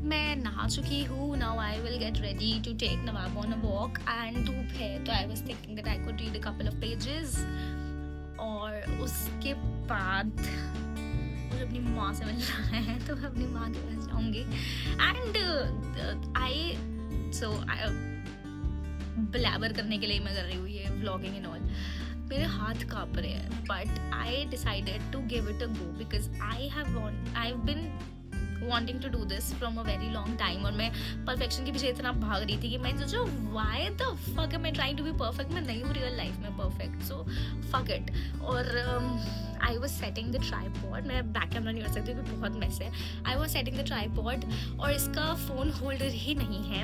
मैं नहा चुकी हूँ. Now I will get ready to take Nawab on a walk. And धूप है तो I was thinking that I could read a couple of pages. और उसके बाद मुझे अपनी माँ से मिलना है तो मैं अपनी माँ के पास जाऊँगी. एंड आई ब्लैबर करने के लिए मैं कर रही हूँ ये व्लॉगिंग एंड ऑल. मेरे हाथ काँप रहे हैं but I decided to give it a go because I have been wanting to do this from a very long time. और मैं परफेक्शन के पीछे इतना भाग रही थी कि मैं सोचा why the fuck am I trying to be perfect. मैं नहीं हूँ रियल लाइफ में परफेक्ट, सो fuck it. और I was setting the tripod. मैं बैक कैमरा नहीं कर सकती क्योंकि बहुत मैस है. I was setting the tripod और इसका फ़ोन होल्डर ही नहीं है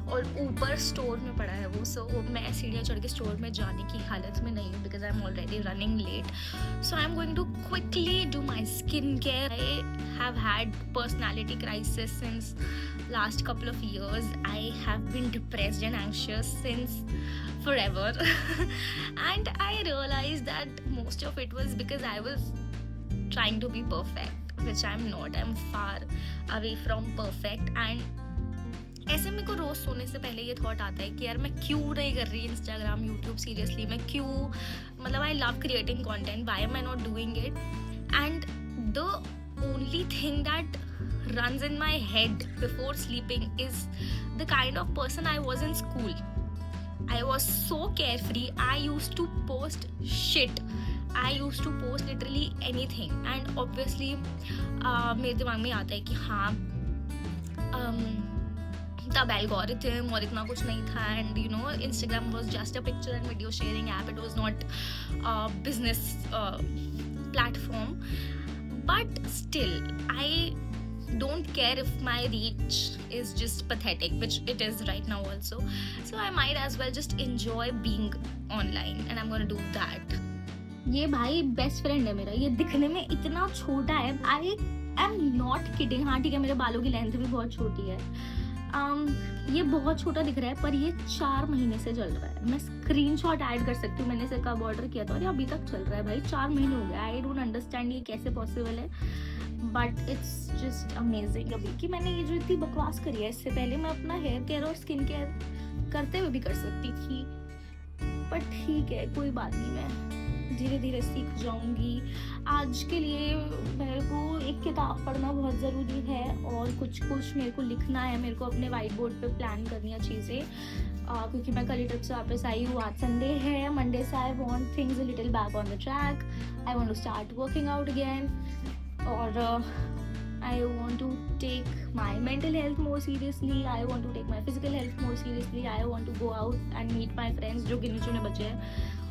और ऊपर स्टोर में पड़ा है वो. सो मैं सीढ़ियाँ चढ़ के स्टोर में जाने की हालत में नहीं हूँ because I am already running late. So I am going to quickly do my skin care. I have had personality crisis since last couple of years. I have been depressed and anxious since forever. And I realized that most of it was because I was trying to be perfect, which I'm not. I'm far away from perfect. And ऐसे मेरे को रोज़ सोने से पहले ये thought आता है कि यार मैं क्यों नहीं कर रही इंस्टाग्राम यूट्यूब सीरियसली. मैं क्यों, मतलब I love creating content, why am I not doing it. And the only thing that runs in my head before sleeping is the kind of person I was in school. I was so carefree. I used to post shit. I used to post literally anything. And obviously मेरे दिमाग में आता है कि हाँ तब algorithm और इतना कुछ नहीं था. And you know Instagram was just a picture and video sharing app. It was not business platform. But still, I don't care if my reach is just pathetic, which it is right now also. So I might as well just enjoy being online and I'm gonna do that. ये भाई best friend है मेरा. ये दिखने में इतना छोटा है. I am not kidding. हाँ ठीक है, मेरे बालों की लेंथ भी बहुत छोटी है. ये बहुत छोटा दिख रहा है पर ये 4 महीने से चल रहा है. मैं स्क्रीनशॉट ऐड कर सकती हूँ. मैंने इसे कब ऑर्डर किया था और ये अभी तक चल रहा है भाई. 4 महीने हो गए. आई डोंट अंडरस्टैंड ये कैसे पॉसिबल है बट इट्स जस्ट अमेजिंग. अभी कि मैंने ये जो इतनी बकवास करी है, इससे पहले मैं अपना हेयर केयर और स्किन केयर करते हुए भी कर सकती थी. बट ठीक है, कोई बात नहीं, मैं धीरे धीरे सीख जाऊंगी. आज के लिए मेरे को एक किताब पढ़ना बहुत ज़रूरी है और कुछ मेरे को लिखना है. मेरे को अपने वाइट बोर्ड पे प्लान करनी है चीज़ें क्योंकि मैं कल ट्रिप से वापस आई हूँ. आज संडे है. मंडे से I want things a little back on the track. I want to start working out again और I want to take my mental health more seriously. I want to take my physical health more seriously. I want to go out and meet my friends जो गिने चुने बचे हैं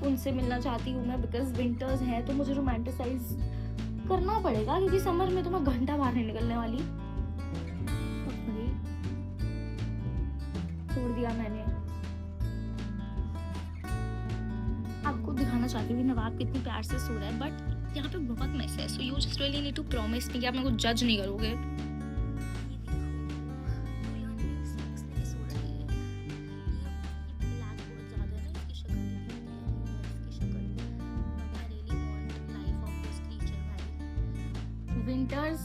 उनसे मिलना चाहती हूँ मैं बिकॉज विंटर्स हैं तो मुझे रोमांटिसाइज करना पड़ेगा क्योंकि समर में तो मैं घंटा बाहर नहीं निकलने वाली. छोड़ दिया मैंने. आपको दिखाना चाहती हूँ कि नवाब कितनी प्यार से सो रहा है बट यहाँ पे बहुत मैस है. So you just really need to promise me कि आप मेरे को जज नहीं करोगे. विंटर्स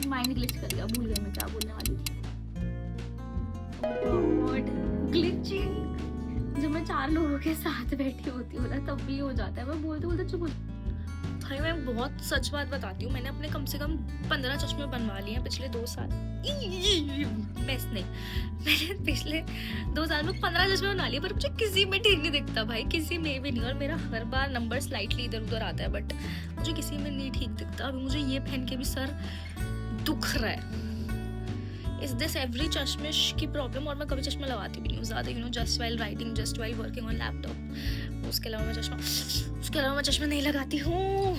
माइंड ग्लिच कर गया. भूल गई मैं क्या बोलने वाली थी. God glitching. जब मैं 4 लोगों के साथ बैठी होती हूँ ना तब भी हो जाता है. मैं बोलते बोलते चुप. भाई मैं बहुत सच बात बताती हूँ. मैंने अपने कम से कम 15 चश्मे बनवा लिए हैं पिछले 2 साल. बेस्ट नहीं, मैंने पिछले 2 साल में 15 चश्मे बना लिए पर मुझे किसी में ठीक नहीं दिखता भाई, किसी में भी नहीं. और मेरा हर बार नंबर स्लाइटली इधर उधर आता है बट मुझे किसी में नहीं ठीक दिखता. अभी मुझे ये पहन के भी सर दुख रहा है. इज दिस एवरी चश्मिश की प्रॉब्लम. और मैं कभी चश्मा लगाती भी नहीं हूँ ज़्यादा. You know just while writing, just while working on laptop. उसके अलावा मैं चश्मा नहीं लगाती हूँ.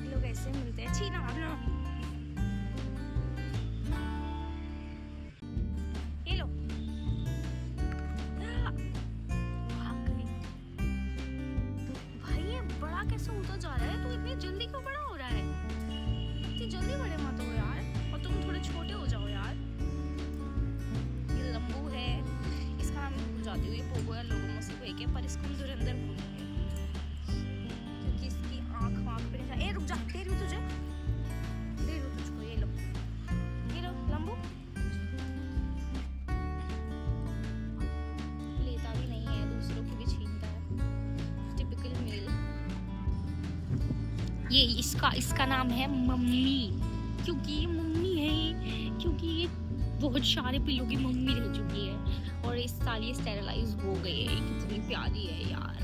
लोग ऐसे मिलते हैं. छी ना. कैसे होता जा रहा है? तू इतनी जल्दी क्यों बड़ा हो रहा है? इतनी जल्दी बड़े मत हो यार, और तुम थोड़े छोटे हो जाओ यार। ये लंबू है, इसका नाम भूल जाती हूँ, ये पोगो या लोगोमो से कोई के, पर इसको हम धुरंधर बोलेंगे क्योंकि इसकी आँख वाँख पे नहीं। ए रुक जा, दे रही हूँ तुझे, दे रही हूँ तुझको, ये लो लंबू। लेता भी नहीं है, दूसरों की भी छीनता है, टिपिकल मेल। ये इसका नाम है मम्मी, क्योंकि ये मम्मी है, क्योंकि ये बहुत सारे पिल्लों की मम्मी रह चुकी है और इस साल ये स्टेरिलाइज हो गई है। कितनी प्यारी है यार।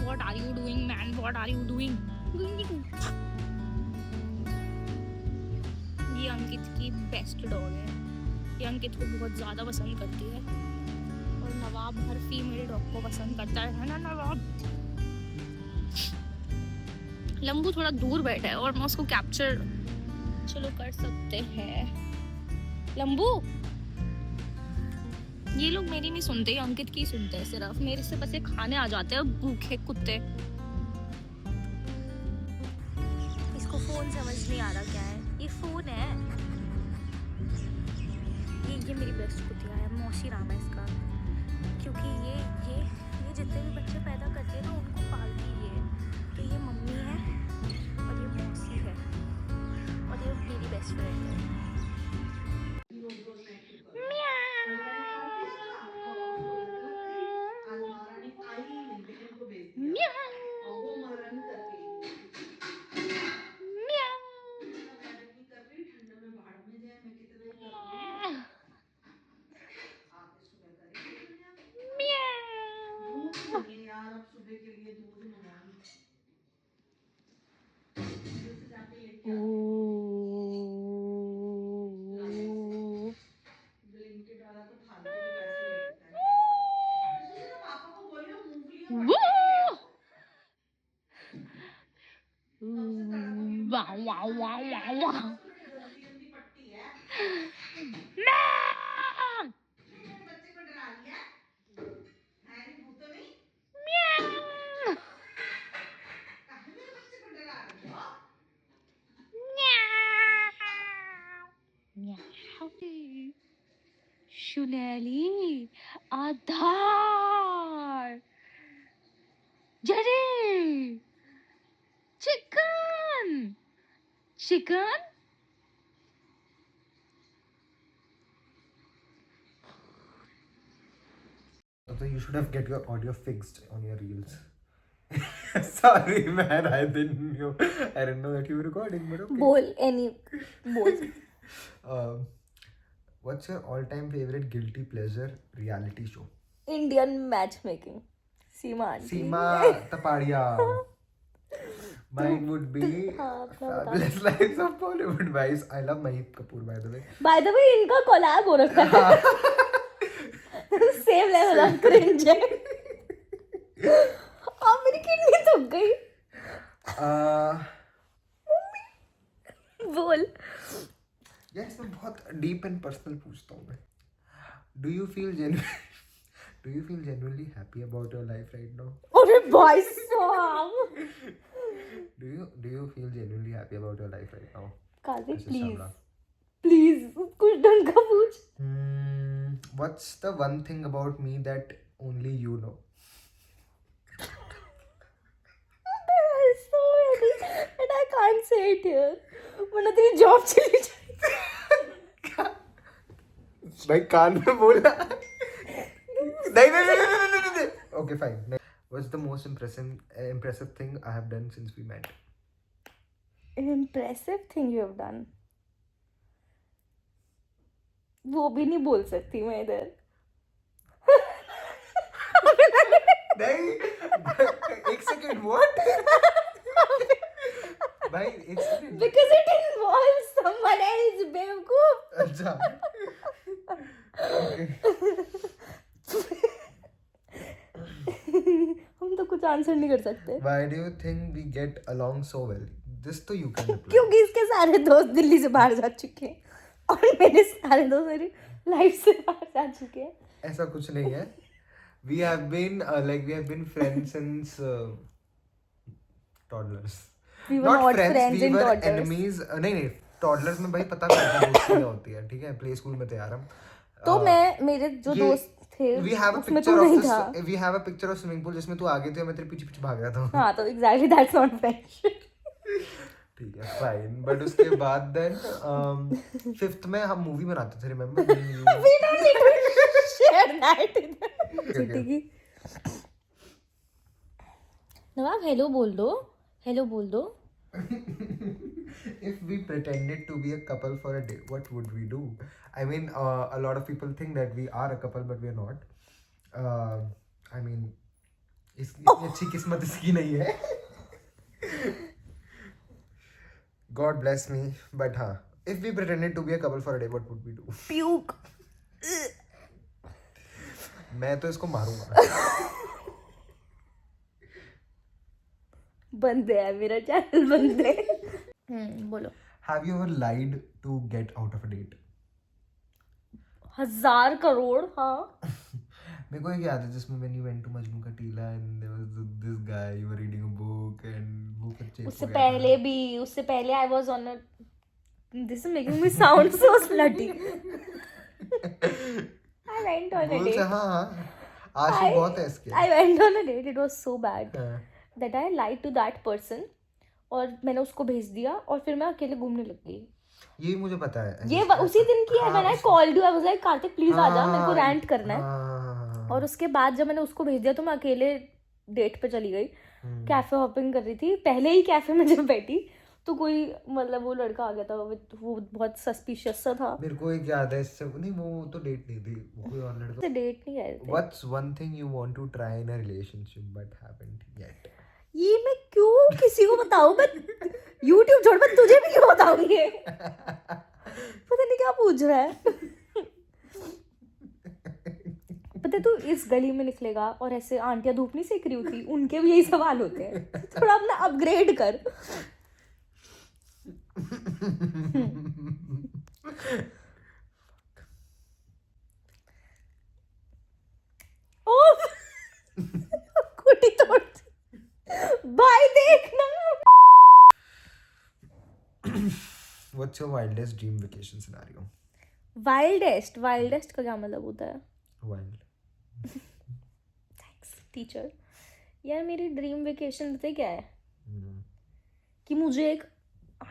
What are you doing, man? What are you doing? ये अंकित की बेस्ट डॉग है, ये अंकित को बहुत ज्यादा पसंद करती है और नवाब हर फीमेल डॉग को पसंद करता है ना नवाब? लंबू थोड़ा दूर बैठा है और मैं उसको कैप्चर चलो कर सकते हैं। लंबू, ये लोग मेरी नहीं सुनते, अंकित की सुनते हैं सिर्फ, मेरे से बस ये खाने आ जाते हैं भूखे कुत्ते। इसको फोन समझ नहीं आ रहा क्या है, ये फोन है। ये मेरी बेस्ट कुतिया है, मौसी नाम है इसका, क्योंकि ये जितने भी बच्चे पैदा करते हैं ना उनको पालती है। तो ये मम्मी है और ये मौसी है और ये मेरी बेस्ट फ्रेंड है। वाह वाह वाह वाह वाह। शुनैली आधार जरे chicken So you should have get your audio fixed on your reels. Sorry man, I didn't know that you were recording, but okay. बोल। What's your all-time favorite guilty pleasure reality show? Indian match making, Seema Tapadia. Mine would be Fabulous Lives of Bollywood. Guys, I love Mahip Kapoor, by the way. By the way, इनका collab हो रखा है। Same level of cringe है। अब मेरी kidney थक गई। बोल। यार इसमें बहुत डीप एंड पर्सनल पूछता हूँ मैं। Do you feel genuinely happy about your life right now? अरे भाई साहब। Do you feel genuinely happy about your life right now? Kartik please कुछ ढंग का पूछ। What's the one thing about me that only you know? There is so many and I can't say it here. वरना तेरी job चली जाएगी। भाई कान में बोला। नहीं। Okay, fine. What's the most impressive thing I have done since we met? Impressive thing you have done? वो भी नहीं बोल सकती मैं इधर। नहीं, एक सेकंड, what? भाई एक second. Because it involves someone else, बेवकूफ। अच्छा। Okay. हम तो कुछ आंसर नहीं कर सकते। Why do you think we get along so well? This तो you can reply. क्योंकि इसके सारे दोस्त दिल्ली से बाहर जा चुके हैं और मेरे सारे दोस्त मेरी लाइफ से बाहर जा चुके हैं। ऐसा कुछ नहीं है। We have been friends since toddlers. We were not friends we in were toddlers. enemies. नहीं toddlers में भाई पता नहीं दोस्ती क्या होती है, ठीक है, प्ले स्कूल में थे यार हम. तो मैं मेरे जो दोस्त थे we have a उसमें picture तो of नहीं था. we have a picture of swimming pool जिसमें तू आगे थी, मैं तेरे पीछे पीछे भाग रहा था. हाँ तो exactly that's not friendship. ठीक है फाइन. बट उसके बाद देन 5th में हम मूवी बनाते थे, remember? We don't need to share that. चिट्टी की नवाब हेलो बोल दो, हेलो बोल दो. If we pretended to be a couple for a day, what would we do? I mean, a lot of people think that we are a couple, but we are not. I mean, इतनी अच्छी किस्मत इसकी नहीं है. God bless me, but हाँ, if we pretended to be a couple for a day, what would we do? Puke. मैं तो इसको मारूंगा. बंद है मेरा चैनल, बंद है. बोलो. Have you ever lied to get out of a date? 1000 crore. हाँ. मेरे को एक याद है जिसमें when you went to Majnu का टीला and there was this guy, you were reading a book and वो फिर चेप उससे हो गया पहले I was on a. This is making me sound so slutty. I went on a बोल date. से हाँ आशिक बहुत है इसके. I went on a date. It was so bad हाँ. that I lied to that person. और मैंने उसको भेज दिया और फिर मैं अकेले घूमने लग गई. ये मुझे पता है. ये उसी दिन की है. When I called you, I was like Kartik please आ जा, मेरे को रैंट करना है. हाँ. और उसके बाद जब मैंने उसको भेज दिया तो मैं अकेले डेट पे चली गई. कैफे हॉपिंग कर रही थी. पहले ही कैफे में जब बैठी तो कोई मतलब वो लड़का आ गया था, वो बहुत सस्पिशियस सा था. मेरे को एक याद है इससे. नहीं वो तो डेट नहीं थी, वो कोई और लड़का. डेट नहीं गए थे. What's one thing you want to try in a relationship but haven't yet? ये मैं क्यों किसी को बताऊं? मैं YouTube छोड़, मैं तुझे भी क्यों बताऊंगी? पता नहीं क्या पूछ रहा है. पता है तू इस गली में निकलेगा और ऐसे आंटियां धूप नहीं सेक रही होती, उनके भी यही सवाल होते हैं. थोड़ा अपना अपग्रेड कर. ओह कुटी तोड़ भाई देखना. What's your wildest dream vacation scenario? Wildest का क्या मतलब होता है? Wild. Thanks teacher. यार मेरी ड्रीम वेकेशन पता है क्या है? कि मुझे एक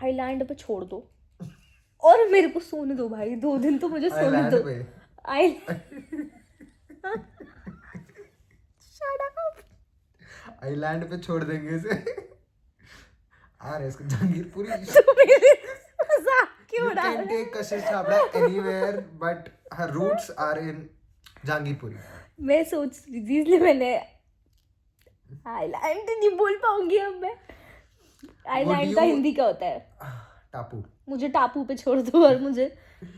आइलैंड पे छोड़ दो और मेरे को सोने दो भाई. 2 दिन तो मुझे सोने दो. आइलैंड पे छोड़ देंगे इसे. आ रहे इसको जहांगीरपुरी. मजाक क्यों You उड़ा can रहा है? take Kashish Chhabra anywhere, but her roots are in Jahangirpuri. मैं सोच रही थी इसलिए मैंने आइलैंड नहीं बोल पाऊंगी अब मैं. आइलैंड का हिंदी क्या होता है? टापू. मुझे टापू पे छोड़ दो और मुझे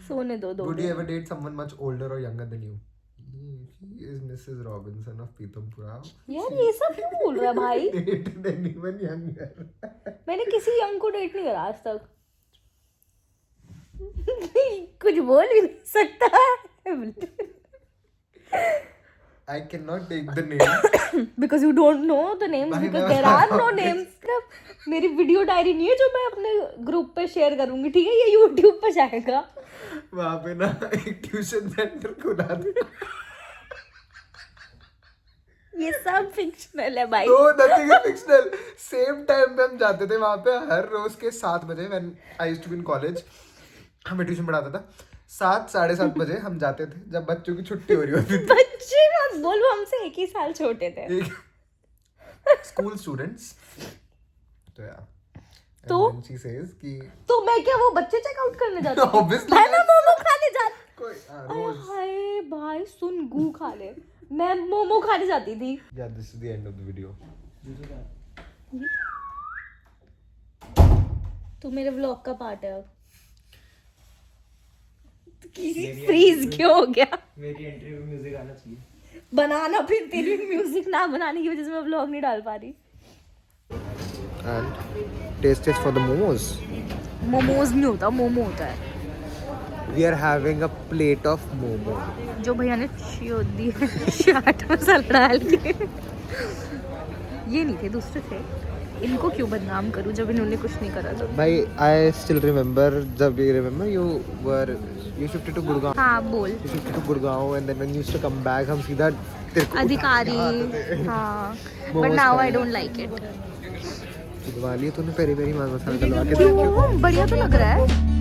सोने दो. Would you ever date someone much older or younger than you? She is Mrs. Robinson of Pitampura. यार ये सब क्यों बोल रहा है भाई? Dated anyone younger? मैंने किसी यंग को डेट नहीं करा आज तक. कुछ बोल भी नहीं सकता. I cannot take the name. Because you don't know the names. Because there are no names. मेरी वीडियो डायरी नहीं है जो मैं अपने ग्रुप पे शेयर करूंगी, ठीक है? ये यूट्यूब पे जाएगा. वहाँ पे ना एक ट्यूशन सेंटर खुला था. ये सब फिक्शनल है भाई. No, nothing is fictional. Same time पे हम जाते थे वहाँ पे हर रोज के 7 बजे. When I used to be in college, हमें ट्यूशन पढ़ाता था. 7-7:30 बजे हम जाते थे जब बच्चों की छुट्टी हो रही होती थी. बच्चे मत बोलो, हमसे 1 ही साल छोटे थे. School students. तो यार तो she says कि तो मैं क्या वो बच्चे चेकआउट करने जाती हूँ? Obviously भाई मैं मोमो खाने जाती. कोई रोज. हाय भाई सुन गू खा ले. मैं मोमो खाने जाती थी. Yeah, this is the end of the video. तो मेरे व्लॉग का पार्ट है अब. फ्रीज क्यों हो गया? मेरी एंट्री में म्यूजिक आना चाहिए. बनाना फिर तेरी म्यूजिक ना बनाने की वजह से मैं व्लॉग नहीं डाल पा रही. And taste is for the momos. Momos नहीं होता, मोमो होता है. We are having a plate of momo. जो भैया ने चोद दी है चाट मसाला डाल के. ये नहीं थे, दूसरे थे. इनको क्यों बदनाम करूं जब इन्होंने कुछ नहीं करा तो। भाई आई स्टिल रिमेम्बर जब you remember you shifted to Gurgaon. हाँ बोल। You shifted to Gurgaon and then when you used to come back हम सीधा तेरे को अधिकारी हाँ but now I don't like it. Diwali तूने पेरी पेरी मसाला डलवा के बढ़िया तो लग रहा है।